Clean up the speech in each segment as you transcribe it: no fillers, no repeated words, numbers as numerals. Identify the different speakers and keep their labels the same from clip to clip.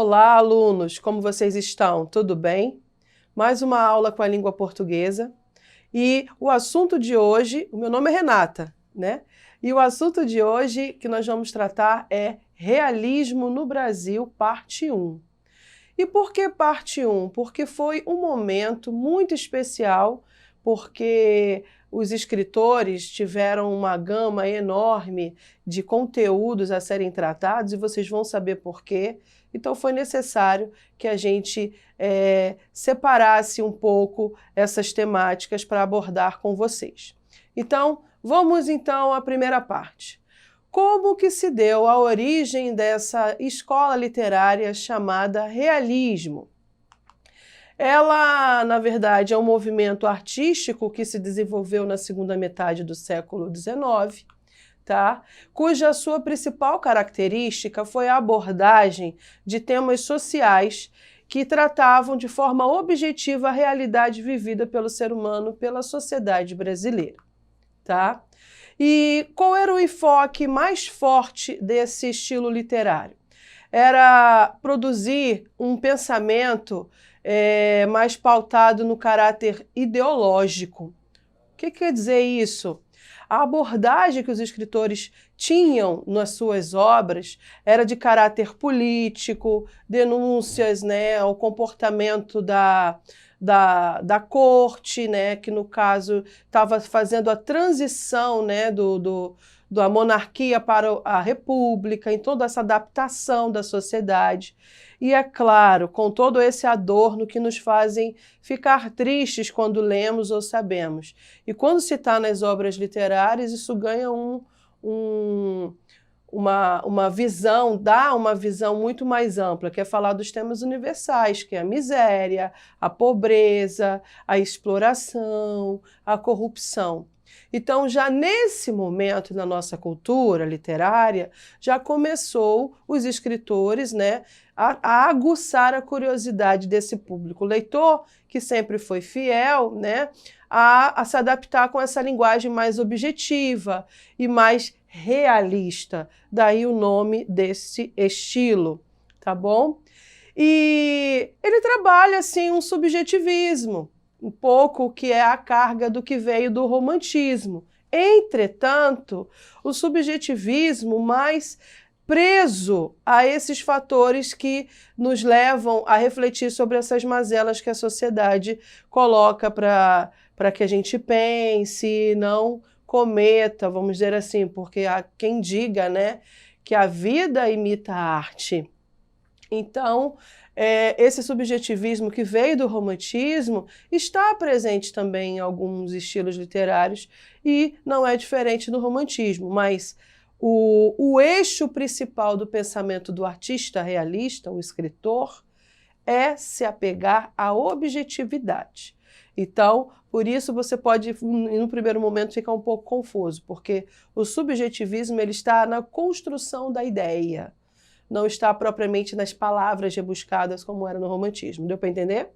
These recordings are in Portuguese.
Speaker 1: Olá, alunos! Como vocês estão? Tudo bem? Mais uma aula com a língua portuguesa. E o assunto de hoje, o meu nome é Renata, né? E o assunto de hoje que nós vamos tratar é Realismo no Brasil, parte 1. E por que parte 1? Porque foi um momento muito especial, porque os escritores tiveram uma gama enorme de conteúdos a serem tratados e vocês vão saber por quê. Então foi necessário que a gente separasse um pouco essas temáticas para abordar com vocês. Então, vamos à primeira parte. Como que se deu a origem dessa escola literária chamada realismo? Ela, na verdade, é um movimento artístico que se desenvolveu na segunda metade do século XIX, tá? Cuja sua principal característica foi a abordagem de temas sociais que tratavam de forma objetiva a realidade vivida pelo ser humano, pela sociedade brasileira, tá? E qual era o enfoque mais forte desse estilo literário? Era produzir um pensamento mais pautado no caráter ideológico. O que quer dizer isso? A abordagem que os escritores tinham nas suas obras era de caráter político, denúncias, né, ao comportamento da corte, né, que no caso estava fazendo a transição, né, da monarquia para a república, em toda essa adaptação da sociedade. E é claro, com todo esse adorno que nos fazem ficar tristes quando lemos ou sabemos. E quando se está nas obras literárias, isso ganha uma visão, dá uma visão muito mais ampla, que é falar dos temas universais, que é a miséria, a pobreza, a exploração, a corrupção. Então, já nesse momento na nossa cultura literária, já começou os escritores, né, a aguçar a curiosidade desse público leitor, que sempre foi fiel, né, a se adaptar com essa linguagem mais objetiva e mais realista. Daí o nome desse estilo, tá bom? E ele trabalha, assim, um subjetivismo, um pouco que é a carga do que veio do romantismo. Entretanto, o subjetivismo mais preso a esses fatores que nos levam a refletir sobre essas mazelas que a sociedade coloca para que a gente pense, não cometa, vamos dizer assim, porque há quem diga, né, que a vida imita a arte. Então, esse subjetivismo que veio do romantismo está presente também em alguns estilos literários e não é diferente do romantismo, mas o eixo principal do pensamento do artista realista, o escritor, é se apegar à objetividade. Então, por isso você pode, no primeiro momento, ficar um pouco confuso, porque o subjetivismo ele está na construção da ideia, não está propriamente nas palavras rebuscadas como era no romantismo. Deu para entender?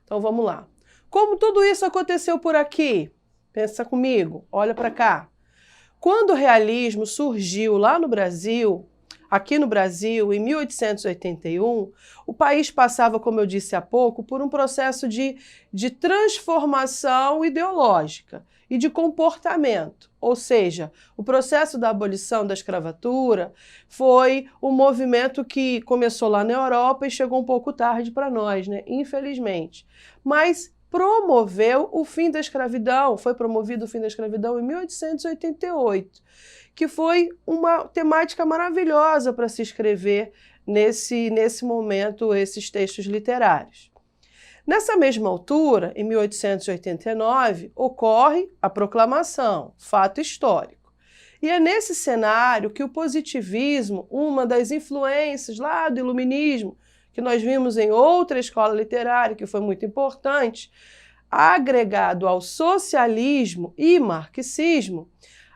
Speaker 1: Então vamos lá. Como tudo isso aconteceu por aqui? Pensa comigo, olha para cá. Quando o realismo surgiu lá no Brasil, aqui no Brasil, em 1881, o país passava, como eu disse há pouco, por um processo de transformação ideológica e de comportamento. Ou seja, o processo da abolição da escravatura foi um movimento que começou lá na Europa e chegou um pouco tarde para nós, né? Infelizmente. Mas promoveu o fim da escravidão, foi promovido o fim da escravidão em 1888, que foi uma temática maravilhosa para se escrever nesse momento, esses textos literários. Nessa mesma altura, em 1889, ocorre a proclamação, fato histórico. E é nesse cenário que o positivismo, uma das influências lá do iluminismo, que nós vimos em outra escola literária, que foi muito importante, agregado ao socialismo e marxismo,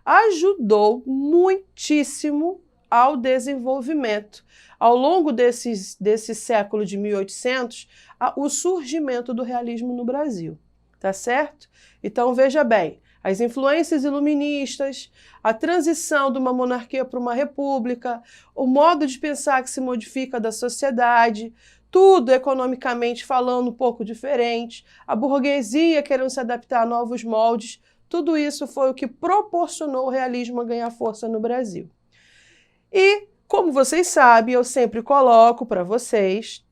Speaker 1: ajudou muitíssimo ao desenvolvimento. Ao longo desse século de 1800, o surgimento do realismo no Brasil, tá certo? Então, veja bem, as influências iluministas, a transição de uma monarquia para uma república, o modo de pensar que se modifica da sociedade, tudo economicamente falando um pouco diferente, a burguesia querendo se adaptar a novos moldes, tudo isso foi o que proporcionou o realismo a ganhar força no Brasil. E, como vocês sabem, eu sempre coloco para vocês,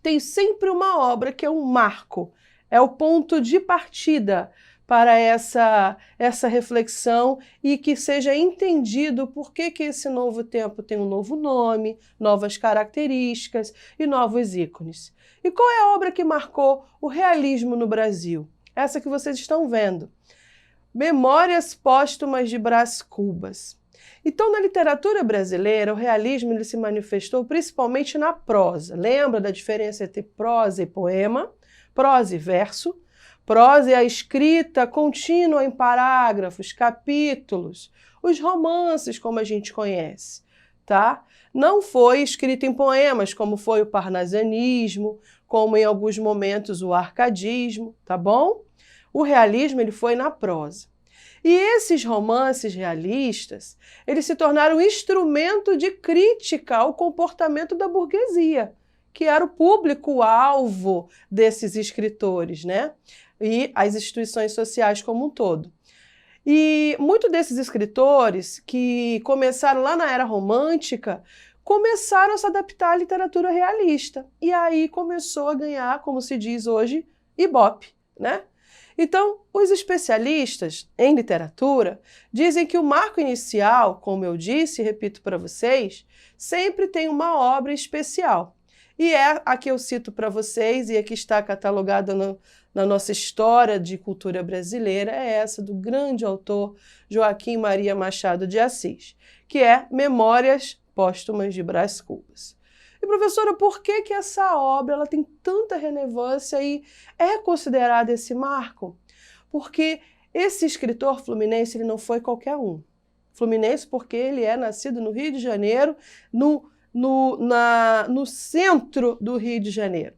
Speaker 1: tem sempre uma obra que é um marco, é o ponto de partida para essa reflexão e que seja entendido por que esse novo tempo tem um novo nome, novas características e novos ícones. E qual é a obra que marcou o realismo no Brasil? Essa que vocês estão vendo. Memórias Póstumas de Brás Cubas. Então, na literatura brasileira, o realismo ele se manifestou principalmente na prosa. Lembra da diferença entre prosa e poema? Prosa e verso. Prosa é a escrita contínua em parágrafos, capítulos, os romances, como a gente conhece, tá? Não foi escrito em poemas, como foi o parnasianismo, como em alguns momentos o arcadismo, tá bom? O realismo ele foi na prosa. E esses romances realistas, eles se tornaram instrumento de crítica ao comportamento da burguesia, que era o público-alvo desses escritores, né? E as instituições sociais como um todo. E muitos desses escritores que começaram lá na era romântica, começaram a se adaptar à literatura realista. E aí começou a ganhar, como se diz hoje, ibope, né? Então, os especialistas em literatura dizem que o marco inicial, como eu disse e repito para vocês, sempre tem uma obra especial. E é a que eu cito para vocês e a que está catalogada na nossa história de cultura brasileira, é essa do grande autor Joaquim Maria Machado de Assis, que é Memórias Póstumas de Brás Cubas. E, professora, por que essa obra ela tem tanta relevância e é considerada esse marco? Porque esse escritor fluminense ele não foi qualquer um. Fluminense porque ele é nascido no Rio de Janeiro, no centro do Rio de Janeiro,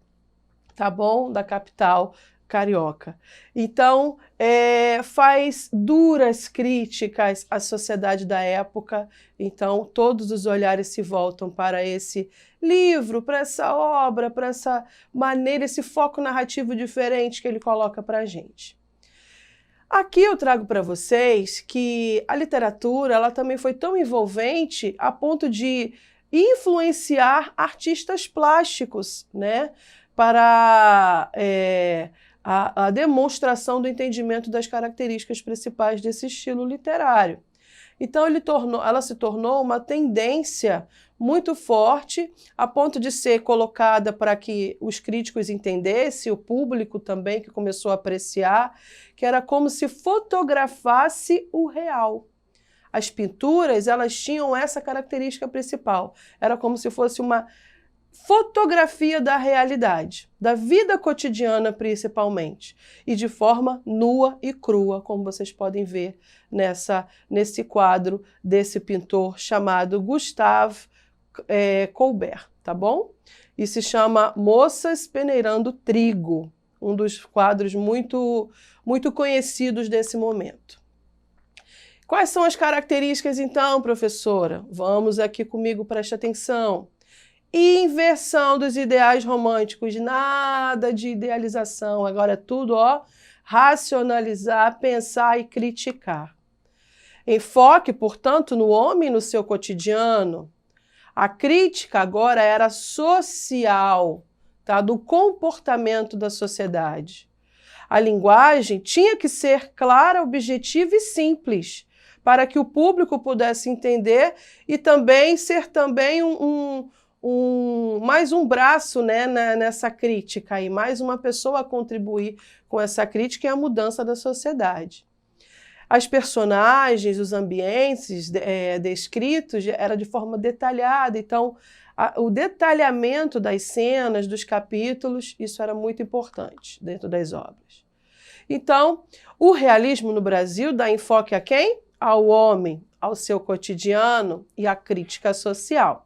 Speaker 1: tá bom? Da capital carioca. Então, faz duras críticas à sociedade da época, então todos os olhares se voltam para esse livro, para essa obra, para essa maneira, esse foco narrativo diferente que ele coloca para a gente. Aqui eu trago para vocês que a literatura ela também foi tão envolvente a ponto de influenciar artistas plásticos, né, para a demonstração do entendimento das características principais desse estilo literário. Então ela se tornou uma tendência muito forte, a ponto de ser colocada para que os críticos entendessem, o público também que começou a apreciar, que era como se fotografasse o real. As pinturas, elas tinham essa característica principal, era como se fosse uma fotografia da realidade, da vida cotidiana principalmente, e de forma nua e crua, como vocês podem ver nesse quadro desse pintor chamado Gustave Courbet, tá bom? E se chama Moças Peneirando Trigo, um dos quadros muito conhecidos desse momento. Quais são as características então, professora? Vamos aqui comigo, preste atenção. Inversão dos ideais românticos, nada de idealização, agora é tudo, racionalizar, pensar e criticar. Enfoque, portanto, no homem e no seu cotidiano. A crítica agora era social, tá? Do comportamento da sociedade. A linguagem tinha que ser clara, objetiva e simples, para que o público pudesse entender e também ser também mais um braço, né, nessa crítica, e mais uma pessoa a contribuir com essa crítica e a mudança da sociedade. As personagens, os ambientes descritos era de forma detalhada, então o detalhamento das cenas, dos capítulos, isso era muito importante dentro das obras. Então, o realismo no Brasil dá enfoque a quem? Ao homem, ao seu cotidiano e à crítica social.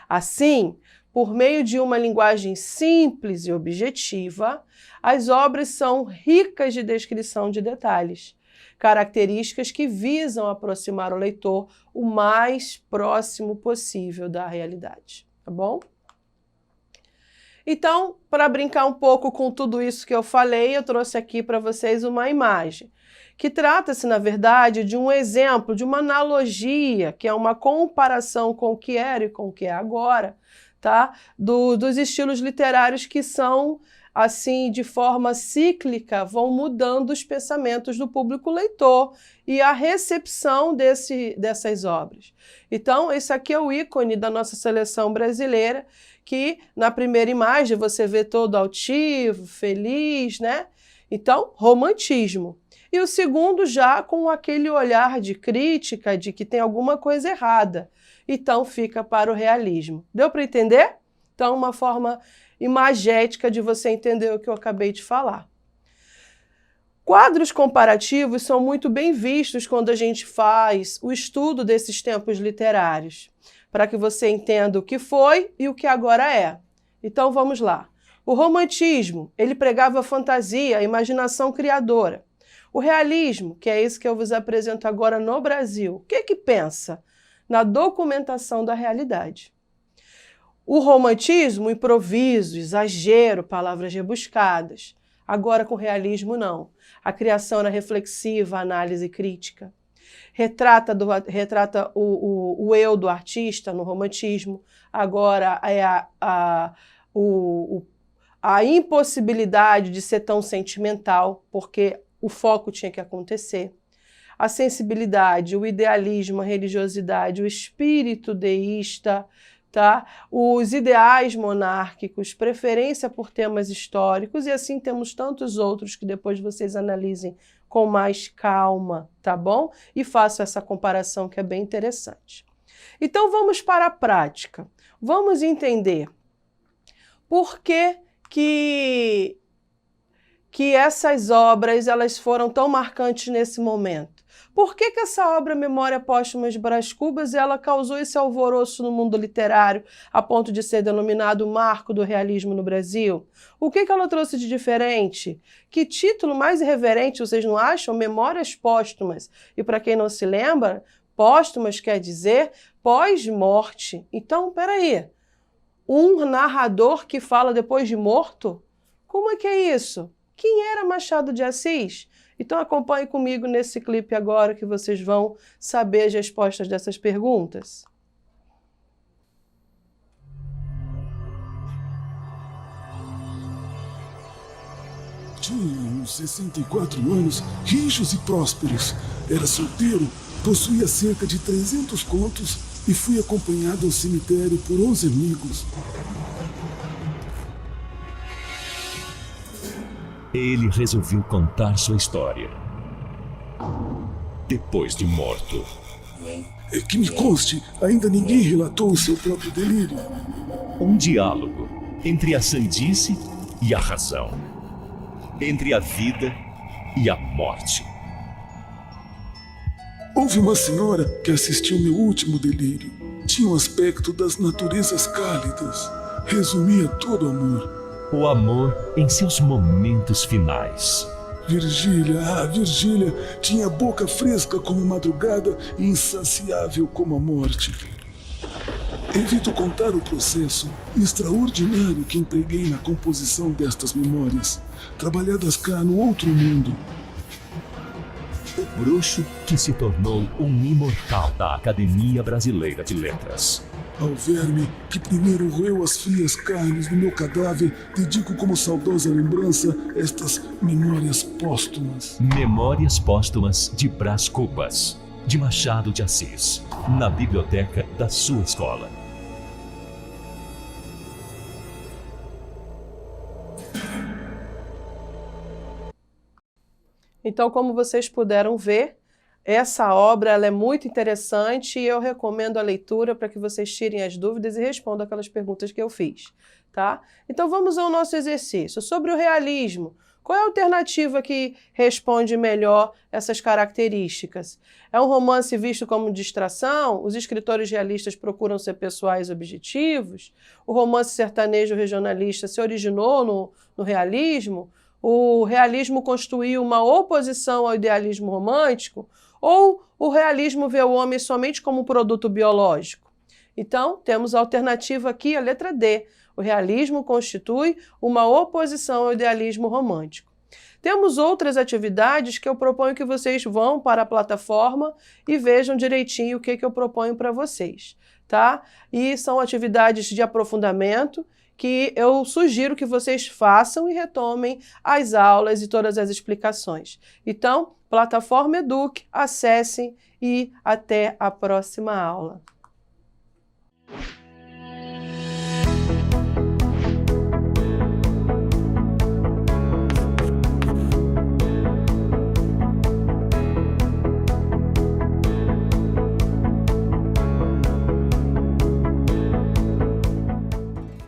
Speaker 1: Assim, por meio de uma linguagem simples e objetiva, as obras são ricas de descrição de detalhes, características que visam aproximar o leitor o mais próximo possível da realidade, tá bom? Então, para brincar um pouco com tudo isso que eu falei, eu trouxe aqui para vocês uma imagem, que trata-se, na verdade, de um exemplo, de uma analogia, que é uma comparação com o que era e com o que é agora, tá? Dos estilos literários que são, assim, de forma cíclica, vão mudando os pensamentos do público leitor e a recepção dessas obras. Então, esse aqui é o ícone da nossa seleção brasileira, que na primeira imagem você vê todo altivo, feliz, né? Então, romantismo. E o segundo já com aquele olhar de crítica, de que tem alguma coisa errada. Então, fica para o realismo. Deu para entender? Então, uma forma imagética de você entender o que eu acabei de falar. Quadros comparativos são muito bem vistos quando a gente faz o estudo desses tempos literários, para que você entenda o que foi e o que agora é. Então, vamos lá. O romantismo, ele pregava a fantasia, a imaginação criadora. O realismo, que é esse que eu vos apresento agora no Brasil, o que pensa? Na documentação da realidade. O romantismo, improviso, exagero, palavras rebuscadas. Agora, com o realismo, não. A criação era reflexiva, análise crítica. Retrata o eu do artista no romantismo. Agora é a impossibilidade de ser tão sentimental, porque o foco tinha que acontecer. A sensibilidade, o idealismo, a religiosidade, o espírito deísta, tá? Os ideais monárquicos, preferência por temas históricos, e assim temos tantos outros que depois vocês analisem com mais calma, tá bom? E faço essa comparação que é bem interessante. Então vamos para a prática. Vamos entender por que essas obras elas foram tão marcantes nesse momento. Por que essa obra Memória Póstuma de Brás Cubas ela causou esse alvoroço no mundo literário a ponto de ser denominado o marco do realismo no Brasil? O que ela trouxe de diferente? Que título mais irreverente vocês não acham? Memórias Póstumas. E para quem não se lembra, póstumas quer dizer pós-morte. Então, peraí, um narrador que fala depois de morto? Como é que é isso? Quem era Machado de Assis? Então acompanhe comigo nesse clipe agora que vocês vão saber as respostas dessas perguntas.
Speaker 2: Tinha uns 64 anos, rijos e prósperos. Era solteiro, possuía cerca de 300 contos e fui acompanhado ao cemitério por 11 amigos.
Speaker 3: Ele resolveu contar sua história. Depois de morto.
Speaker 2: Que me conste, ainda ninguém relatou o seu próprio delírio.
Speaker 3: Um diálogo entre a sandice e a razão. Entre a vida e a morte.
Speaker 2: Houve uma senhora que assistiu meu último delírio. Tinha um aspecto das naturezas cálidas. Resumia todo o amor.
Speaker 3: O amor em seus momentos finais.
Speaker 2: Virgília, tinha boca fresca como a madrugada e insaciável como a morte. Evito contar o processo extraordinário que empreguei na composição destas memórias, trabalhadas cá no outro mundo.
Speaker 3: O bruxo que se tornou um imortal da Academia Brasileira de Letras.
Speaker 2: Ao verme que primeiro roeu as frias carnes do meu cadáver, dedico como saudosa lembrança estas memórias póstumas.
Speaker 3: Memórias Póstumas de Brás Cubas, de Machado de Assis, na biblioteca da sua escola.
Speaker 1: Então, como vocês puderam ver, essa obra ela é muito interessante e eu recomendo a leitura para que vocês tirem as dúvidas e respondam aquelas perguntas que eu fiz, tá? Então vamos ao nosso exercício. Sobre o realismo, qual é a alternativa que responde melhor essas características? É um romance visto como distração? Os escritores realistas procuram ser pessoais e objetivos? O romance sertanejo regionalista se originou no realismo? o realismo constitui uma oposição ao idealismo romântico, ou o realismo vê o homem somente como um produto biológico? Então, temos a alternativa aqui, a letra D. O realismo constitui uma oposição ao idealismo romântico. Temos outras atividades que eu proponho que vocês vão para a plataforma e vejam direitinho o que eu proponho para vocês, tá? E são atividades de aprofundamento que eu sugiro que vocês façam e retomem as aulas e todas as explicações. Então, Plataforma Eduque, acessem e até a próxima aula.